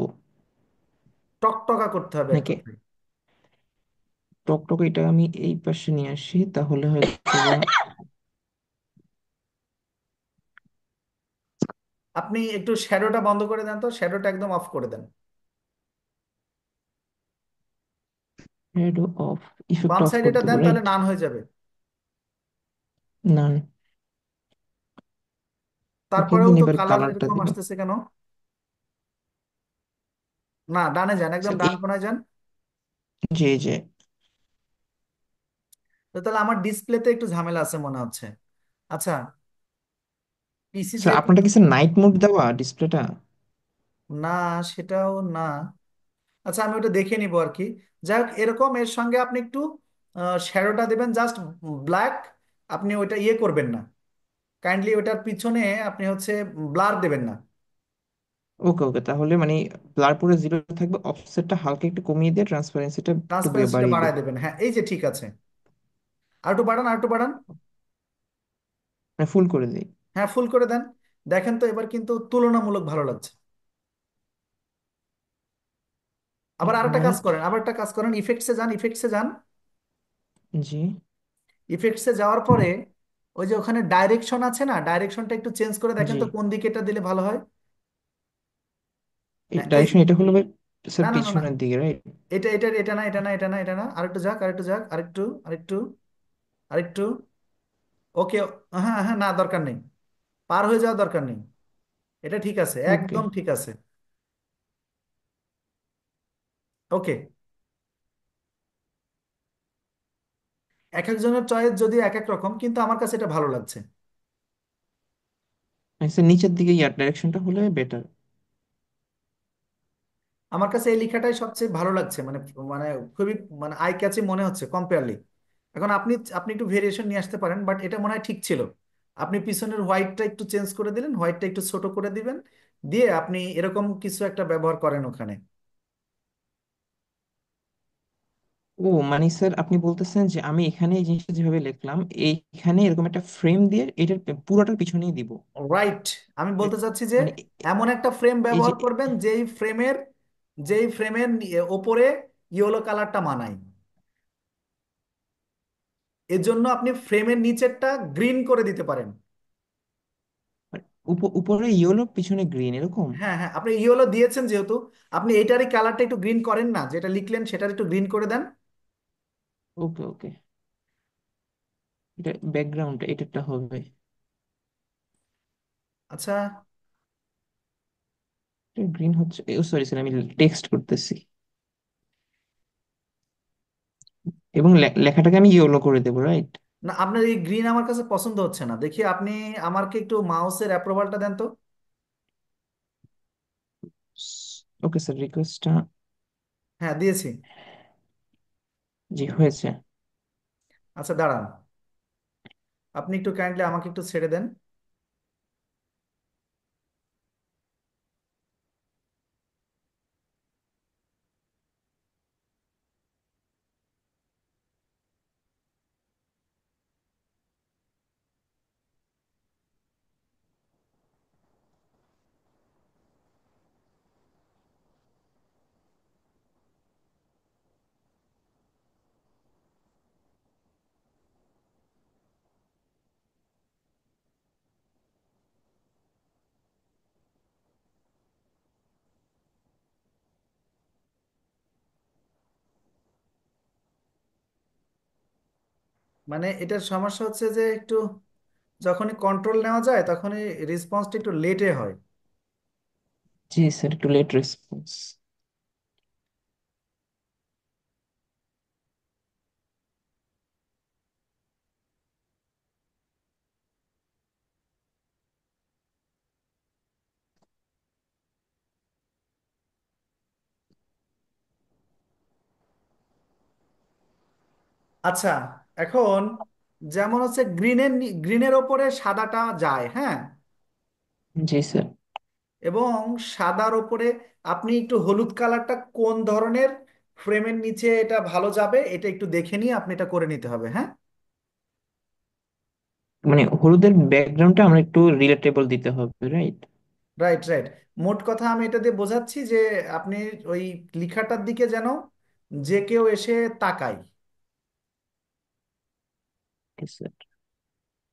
টকটকা করতে হবে এক নাকি? কথায়। টকটক, এটা আমি এই পাশে নিয়ে আসি তাহলে হয়তো বা। আপনি একটু শ্যাডোটা বন্ধ করে দেন তো, শ্যাডোটা একদম অফ করে দেন। শ্যাডো অফ, ইফেক্ট বাম অফ সাইড করে এটা দেবো, দেন, তাহলে রাইট? নান হয়ে যাবে। না। ওকে তারপরেও দেন, তো এবার কালার কালারটা এরকম দিব। আসতেছে কেন? না, ডানে যান, একদম স্যার ডান এই, কোণায় যান। জি জি। তো তাহলে আমার ডিসপ্লেতে একটু ঝামেলা আছে মনে হচ্ছে। আচ্ছা, পিসি স্যার যেহেতু, আপনারটা কি স্যার নাইট মোড দেওয়া ডিসপ্লেটা? না সেটাও না। আচ্ছা, আমি ওটা দেখে নিবো আর কি। যাই হোক, এরকম এর সঙ্গে আপনি একটু শ্যাডোটা দেবেন জাস্ট ব্ল্যাক। আপনি ওইটা ইয়ে করবেন না, কাইন্ডলি ওটার পিছনে আপনি হচ্ছে ব্লার দেবেন না। ওকে ওকে, তাহলে মানে ব্লার পুরো জিরো থাকবে, অফসেটটা হালকা একটু কমিয়ে দিয়ে ট্রান্সপারেন্সিটা একটু ট্রান্সপারেন্সিটা বাড়িয়ে বাড়ায় দেবো। দেবেন, হ্যাঁ এই যে ঠিক আছে। আর একটু বাড়ান, আর একটু বাড়ান। মানে ফুল করে দিই। হ্যাঁ ফুল করে দেন। দেখেন তো এবার কিন্তু তুলনামূলক ভালো লাগছে। আবার আরেকটা কাজ অলরাইট। করেন, আবার একটা কাজ করেন, ইফেক্টসে যান, ইফেক্টসে যান। জি ইফেক্টসে যাওয়ার পরে ওই যে ওখানে ডাইরেকশন আছে না, ডাইরেকশনটা একটু চেঞ্জ করে দেখেন জি। তো কোন দিকে এটা দিলে ভালো হয়। এই হ্যাঁ এই যে, ডাইরেকশন এটা হলো স্যার না না না না, পিছনের দিকে, রাইট? এটা এটা এটা না, এটা না, এটা না, এটা না, আরেকটু যাক, আরেকটু যাক, আরেকটু, আরেকটু, আরেকটু। ওকে। হ্যাঁ হ্যাঁ, না দরকার নেই, পার হয়ে যাওয়ার দরকার নেই। এটা ঠিক আছে, ওকে। একদম ঠিক আছে। ওকে। এক একজনের চয়েস যদি এক এক রকম, কিন্তু আমার কাছে এটা ভালো লাগছে। স্যার নিচের দিকে ইয়ার ডাইরেকশনটা হলে বেটার। আমার কাছে এই লেখাটাই সবচেয়ে ভালো লাগছে, মানে, মানে খুবই, মানে আই ক্যাচি মনে হচ্ছে কম্পেয়ারলি। এখন আপনি, আপনি একটু ভেরিয়েশন নিয়ে আসতে পারেন, বাট এটা মনে হয় ঠিক ছিল। আপনি পিছনের হোয়াইটটা একটু চেঞ্জ করে দিলেন, হোয়াইটটা একটু ছোট করে দিবেন, দিয়ে আপনি এরকম কিছু একটা ব্যবহার করেন ওখানে। ও মানে স্যার আপনি বলতেছেন যে আমি এখানে এই জিনিসটা যেভাবে লিখলাম, এইখানে এরকম একটা ফ্রেম দিয়ে এটার পুরোটার পিছনেই দিব। রাইট। আমি বলতে চাচ্ছি যে মানে এমন একটা ফ্রেম এই যে, ব্যবহার করবেন যেই ফ্রেমের ওপরে ইয়েলো কালারটা মানায়। এজন্য আপনি ফ্রেমের নিচেরটা গ্রিন করে দিতে পারেন। মানে উপরে ইয়েলো পিছনে গ্রিন এরকম। হ্যাঁ হ্যাঁ, আপনি ইয়েলো দিয়েছেন যেহেতু, আপনি এইটারই কালারটা একটু গ্রিন করেন না, যেটা লিখলেন সেটার একটু গ্রিন করে দেন। ওকে ওকে, এটা ব্যাকগ্রাউন্ড এটারটা হবে। আচ্ছা। গ্রিন হচ্ছে, ও সরি স্যার, আমি টেক্সট করতেছি এবং লেখাটাকে আমি ইয়েলো করে দেবো, রাইট? না, আপনার এই গ্রিন আমার কাছে পছন্দ হচ্ছে না, দেখি আপনি আমাকে একটু মাউসের অ্যাপ্রুভালটা দেন তো। ওকে স্যার, রিকোয়েস্টটা হ্যাঁ, দিয়েছি। জি হয়েছে। আচ্ছা দাঁড়ান, আপনি একটু কাইন্ডলি আমাকে একটু ছেড়ে দেন। মানে এটার সমস্যা হচ্ছে যে একটু যখনই কন্ট্রোল নেওয়া যায় তখনই রেসপন্সটা একটু লেটে হয়। জি স্যার, একটু লেট রেসপন্স। আচ্ছা, এখন যেমন হচ্ছে গ্রিনের ওপরে সাদাটা যায়, হ্যাঁ, জি স্যার। এবং সাদার ওপরে আপনি একটু হলুদ কালারটা কোন ধরনের ফ্রেমের নিচে এটা ভালো যাবে, এটা একটু দেখে নিয়ে আপনি এটা করে নিতে হবে, হ্যাঁ। মানে হলুদের ব্যাকগ্রাউন্ডটা আমরা একটু রিলেটেবল দিতে হবে, রাইট? Right right. মোট কথা আমি এটা দিয়ে বোঝাচ্ছি যে আপনি ওই লেখাটার দিকে যেন যে কেউ এসে তাকায়। স্যার,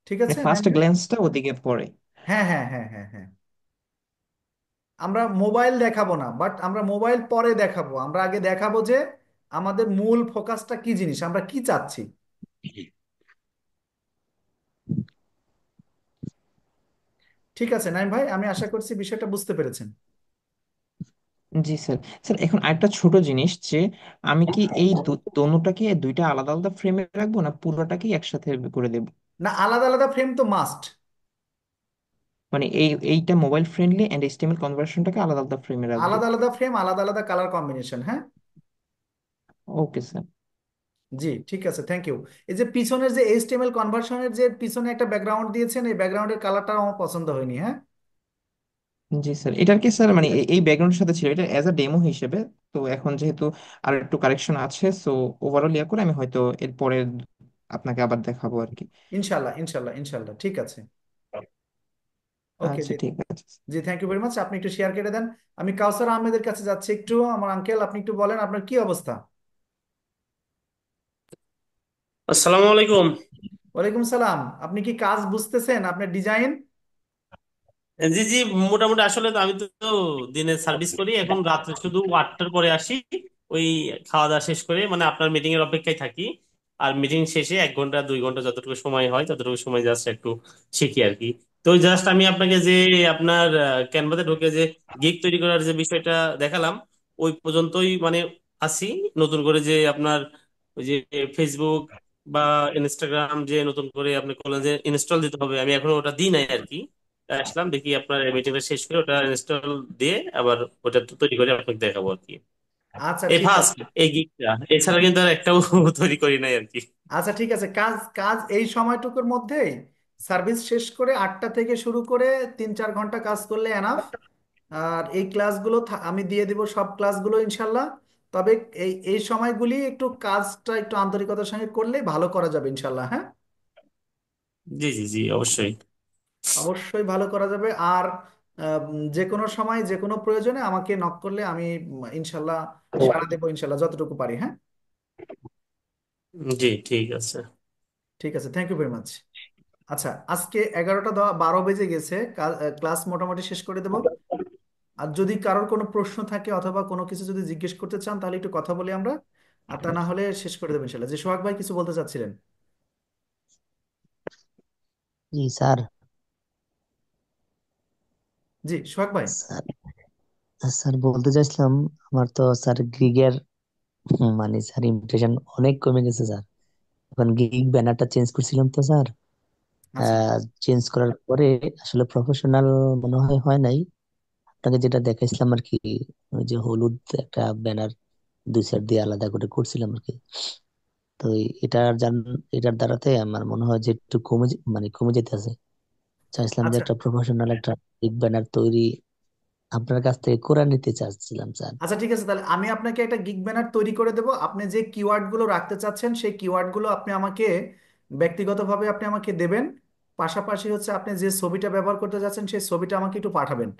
ঠিক মানে আছে নাইম ফার্স্ট ভাই? গ্ল্যান্সটা ওদিকে পড়ে। হ্যাঁ হ্যাঁ হ্যাঁ হ্যাঁ হ্যাঁ। আমরা মোবাইল দেখাবো না, বাট আমরা মোবাইল পরে দেখাবো, আমরা আগে দেখাবো যে আমাদের মূল ফোকাসটা কি জিনিস, আমরা কি চাচ্ছি। ঠিক আছে নাইম ভাই, আমি আশা করছি বিষয়টা বুঝতে পেরেছেন। জি স্যার। স্যার এখন আরেকটা ছোট জিনিস যে আমি কি এই দোনোটাকে দুইটা আলাদা আলাদা ফ্রেমে রাখবো না পুরোটাকেই একসাথে করে দেব? না, আলাদা আলাদা ফ্রেম তো মাস্ট। মানে এইটা মোবাইল ফ্রেন্ডলি এন্ড এইচটিএমএল কনভার্সনটাকে আলাদা আলাদা ফ্রেমে রাখবো? আলাদা আলাদা ফ্রেম, আলাদা আলাদা কালার কম্বিনেশন, হ্যাঁ। Okay sir. জি ঠিক আছে, থ্যাংক ইউ। এই যে পিছনের যে এইচটিএমএল কনভার্সনের যে পিছনে একটা ব্যাকগ্রাউন্ড দিয়েছেন, এই ব্যাকগ্রাউন্ডের কালারটা আমার পছন্দ হয়নি, হ্যাঁ। জি স্যার, এটার কি স্যার মানে এই ব্যাকগ্রাউন্ডের সাথে ছিল এটা অ্যাজ আ ডেমো হিসেবে। তো এখন যেহেতু আর একটু কারেকশন আছে, সো ওভারঅল ইয়া করে আমি হয়তো এরপরে আপনাকে আবার দেখাবো আর কি। ইনশাল্লাহ ইনশাল্লাহ ইনশাল্লাহ, ঠিক আছে। ওকে আচ্ছা জি। ঠিক আছে। জি থ্যাংক ইউ ভেরি মাচ, আপনি একটু শেয়ার কেটে দেন। আমি কাউসার আহমেদের কাছে যাচ্ছি একটু, আমার আঙ্কেল, আপনি একটু বলেন আপনার কি অবস্থা। আসসালামু আলাইকুম। ওয়ালাইকুম সালাম। আপনি কি কাজ বুঝতেছেন আপনার ডিজাইন? জি জি, মোটামুটি আসলে তো আমি তো দিনে সার্ভিস করি, এখন রাত্রে শুধু 8টার পরে আসি। ওই খাওয়া দাওয়া শেষ করে মানে আপনার মিটিং এর অপেক্ষায় থাকি। আর মিটিং শেষে 1 ঘন্টা 2 ঘন্টা যতটুকু সময় হয় ততটুকু সময় জাস্ট একটু শিখি আর কি। তো জাস্ট আমি আপনাকে যে আপনার ক্যানভাতে ঢুকে যে গিগ তৈরি করার যে বিষয়টা দেখালাম, ওই পর্যন্তই মানে আসি। নতুন করে যে আপনার ওই যে ফেসবুক বা ইনস্টাগ্রাম যে নতুন করে আপনি বললেন যে ইনস্টল দিতে হবে, আমি এখনো ওটা দিই নাই আর কি। আসলাম দেখি আপনার মিটিংটা শেষ করে ওটা ইনস্টল দিয়ে আবার ওটা তৈরি করে আপনাকে দেখাবো আর কি। আচ্ছা এই ঠিক ফার্স্ট আছে। এই গিগটা, এছাড়া কিন্তু আর একটাও তৈরি করি নাই আর কি। আচ্ছা ঠিক আছে, কাজ কাজ এই সময়টুকুর মধ্যেই সার্ভিস শেষ করে 8টা থেকে শুরু করে 3-4 ঘন্টা কাজ করলে এনাফ। আর এই ক্লাসগুলো আমি দিয়ে দিব, সব ক্লাসগুলো ইনশাল্লাহ। তবে এই এই সময়গুলি একটু কাজটা একটু আন্তরিকতার সঙ্গে করলে ভালো করা যাবে ইনশাল্লাহ। হ্যাঁ, জি জি জি, অবশ্যই। অবশ্যই ভালো করা যাবে। আর যে কোনো সময় যে কোনো প্রয়োজনে আমাকে নক করলে আমি ইনশাল্লাহ সাড়া দেবো ইনশাল্লাহ যতটুকু পারি। হ্যাঁ, জি, ঠিক আছে। ঠিক আছে, থ্যাংক ইউ ভেরি মাচ। আচ্ছা, আজকে 11টা 12 বেজে গেছে, ক্লাস মোটামুটি শেষ করে দেব। আর যদি কারোর কোনো প্রশ্ন থাকে অথবা কোনো কিছু যদি জিজ্ঞেস করতে চান তাহলে একটু কথা বলি আমরা, আর তা না হলে শেষ করে দেবেন ইনশাল্লাহ। যে সোহাগ ভাই কিছু বলতে চাচ্ছিলেন? জি স্যার। জি সোহাগ ভাই। স্যার, স্যার বলতে চাইছিলাম, আমার তো স্যার গিগের মানে স্যার ইমপ্রেশন অনেক কমে গেছে স্যার। এখন গিগ ব্যানারটা চেঞ্জ করছিলাম তো স্যার, আচ্ছা চেঞ্জ করার পরে আসলে প্রফেশনাল মনে হয় হয় নাই। আপনাকে যেটা দেখাইছিলাম আর কি, ওই যে হলুদ একটা ব্যানার দুই সাইড দিয়ে আলাদা করে করছিলাম আর কি। তো এটার দ্বারাতে আমার মনে হয় যে একটু মানে কমে যেতে আছে। চাইছিলাম যে আচ্ছা একটা প্রফেশনাল একটা বিগ ব্যানার তৈরি আপনার কাছ থেকে করে নিতে চাচ্ছিলাম স্যার। আচ্ছা, ঠিক আছে, তাহলে আমি আপনাকে একটা গিগ ব্যানার তৈরি করে দেবো। আপনি যে কিওয়ার্ড গুলো রাখতে চাচ্ছেন সেই কিওয়ার্ড গুলো আপনি আমাকে ব্যক্তিগতভাবে আপনি আমাকে দেবেন। পাশাপাশি হচ্ছে আপনি যে ছবিটা ব্যবহার করতে যাচ্ছেন সেই ছবিটা আমাকে একটু পাঠাবেন।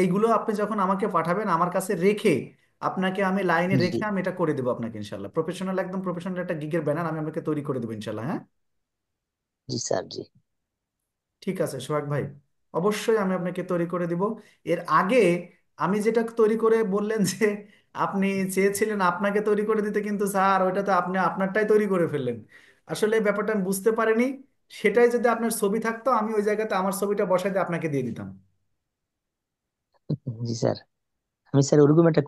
এইগুলো আপনি যখন আমাকে পাঠাবেন আমার কাছে রেখে আপনাকে আমি লাইনে জি। রেখে আমি এটা করে দেবো আপনাকে ইনশাল্লাহ। প্রফেশনাল, একদম প্রফেশনাল একটা গিগের ব্যানার আমি আপনাকে তৈরি করে দেবো ইনশাল্লাহ। হ্যাঁ, জি স্যার। জি। ঠিক আছে সোহাগ ভাই, অবশ্যই আমি আপনাকে তৈরি করে দিব। এর আগে আমি যেটা তৈরি করে বললেন যে আপনি চেয়েছিলেন আপনাকে তৈরি করে দিতে, কিন্তু স্যার ওইটা তো আপনি আপনারটাই তৈরি করে ফেললেন। আসলে ব্যাপারটা আমি বুঝতে পারিনি। সেটাই যদি আপনার ছবি থাকতো আমি ওই জায়গাতে আমার ছবিটা বসাই দিয়ে আপনাকে দিয়ে দিতাম। জি স্যার, আমি স্যার ওরকম একটা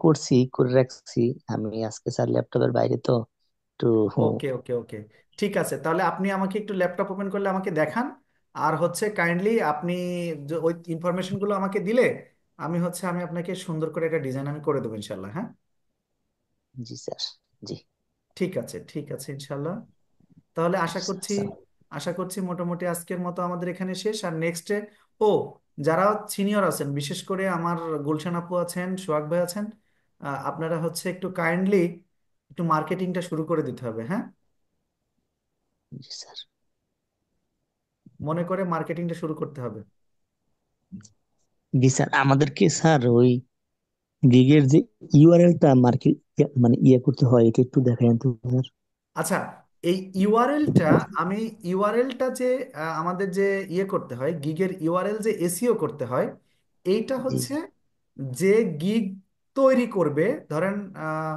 করে রাখছি। আমি আজকে স্যার ল্যাপটপের বাইরে তো একটু ওকে ওকে ওকে, ঠিক আছে, তাহলে আপনি আমাকে একটু ল্যাপটপ ওপেন করলে আমাকে দেখান। আর হচ্ছে কাইন্ডলি আপনি ওই ইনফরমেশনগুলো আমাকে দিলে আমি আপনাকে সুন্দর করে একটা ডিজাইন আমি করে দেবো ইনশাল্লাহ। হ্যাঁ, জি স্যার। জি। ঠিক আছে ঠিক আছে ইনশাল্লাহ। তাহলে স্যার। আশা করছি মোটামুটি আজকের মতো আমাদের এখানে শেষ। আর নেক্সটে, ও, যারা সিনিয়র আছেন বিশেষ করে আমার গুলশান আপু আছেন, সোহাগ ভাই আছেন, আপনারা হচ্ছে একটু কাইন্ডলি একটু মার্কেটিংটা শুরু করে দিতে হবে। হ্যাঁ, জি স্যার। মনে করে মার্কেটিংটা শুরু করতে হবে। জি স্যার, আমাদেরকে স্যার ওই গিগের যে ইউআরএলটা মার্কেট মানে করতে হয়, এটা একটু দেখাই তো স্যার। আচ্ছা, এই ইউআরএলটা, আমি ইউআরএলটা যে আমাদের যে করতে হয় গিগের ইউআরএল যে এসইও করতে হয়, এইটা জি। হচ্ছে যে গিগ তৈরি করবে। ধরেন আহ,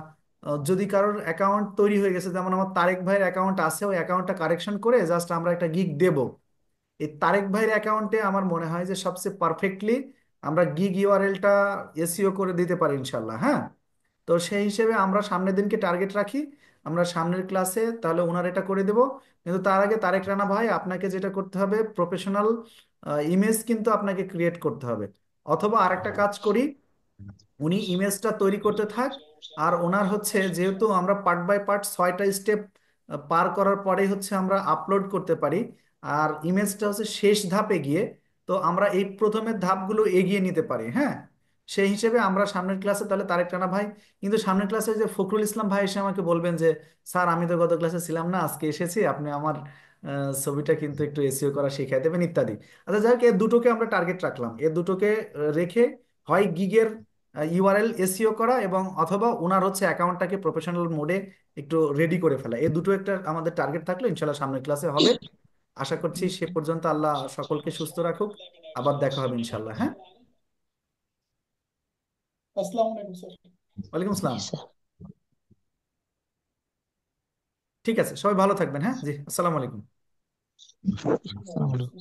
যদি কারোর অ্যাকাউন্ট তৈরি হয়ে গেছে, যেমন আমার তারেক ভাইয়ের অ্যাকাউন্ট আছে, ওই অ্যাকাউন্টটা কারেকশন করে জাস্ট আমরা একটা গিগ দেব। এই তারেক ভাইয়ের অ্যাকাউন্টে আমার মনে হয় যে সবচেয়ে পারফেক্টলি আমরা গিগ ইউআরএলটা এসইও করে দিতে পারি ইনশাল্লাহ। হ্যাঁ, তো সেই হিসেবে আমরা সামনের দিনকে টার্গেট রাখি, আমরা সামনের ক্লাসে তাহলে ওনার এটা করে দেব। কিন্তু তার আগে তারেক রানা ভাই আপনাকে যেটা করতে হবে, প্রফেশনাল ইমেজ কিন্তু আপনাকে ক্রিয়েট করতে হবে। অথবা আরেকটা কাজ করি, উনি ইমেজটা তৈরি করতে থাক। আর ওনার হচ্ছে যেহেতু আমরা পার্ট বাই পার্ট 6টা স্টেপ পার করার পরেই হচ্ছে আমরা আপলোড করতে পারি, আর ইমেজটা হচ্ছে শেষ ধাপে গিয়ে, তো আমরা এই প্রথমের ধাপগুলো এগিয়ে নিতে পারি। হ্যাঁ, সেই হিসেবে আমরা সামনের ক্লাসে তাহলে তারেক রানা ভাই, কিন্তু সামনের ক্লাসে যে ফখরুল ইসলাম ভাই এসে আমাকে বলবেন যে স্যার আমি তো গত ক্লাসে ছিলাম না, আজকে এসেছি, আপনি আমার ছবিটা কিন্তু একটু এসইও করা শিখাই দেবেন ইত্যাদি। আচ্ছা যাই হোক, এর দুটোকে আমরা টার্গেট রাখলাম, এর দুটোকে রেখে হয় গিগের ইউআরএল এসইও করা এবং অথবা ওনার হচ্ছে অ্যাকাউন্টটাকে প্রফেশনাল মোডে একটু রেডি করে ফেলা, এই দুটো একটা আমাদের টার্গেট থাকলে ইনশাল্লাহ সামনের ক্লাসে হবে। আশা করছি সে পর্যন্ত আল্লাহ সকলকে সুস্থ রাখুক। আবার দেখা হবে ইনশাল্লাহ। হ্যাঁ, আসসালামু আলাইকুম স্যার। ওয়ালাইকুম জি আসসালাম। স্যার। ঠিক আছে, সবাই ভালো থাকবেন। হ্যাঁ, জি, আসসালামু আলাইকুম। আসসালামু আলাইকুম।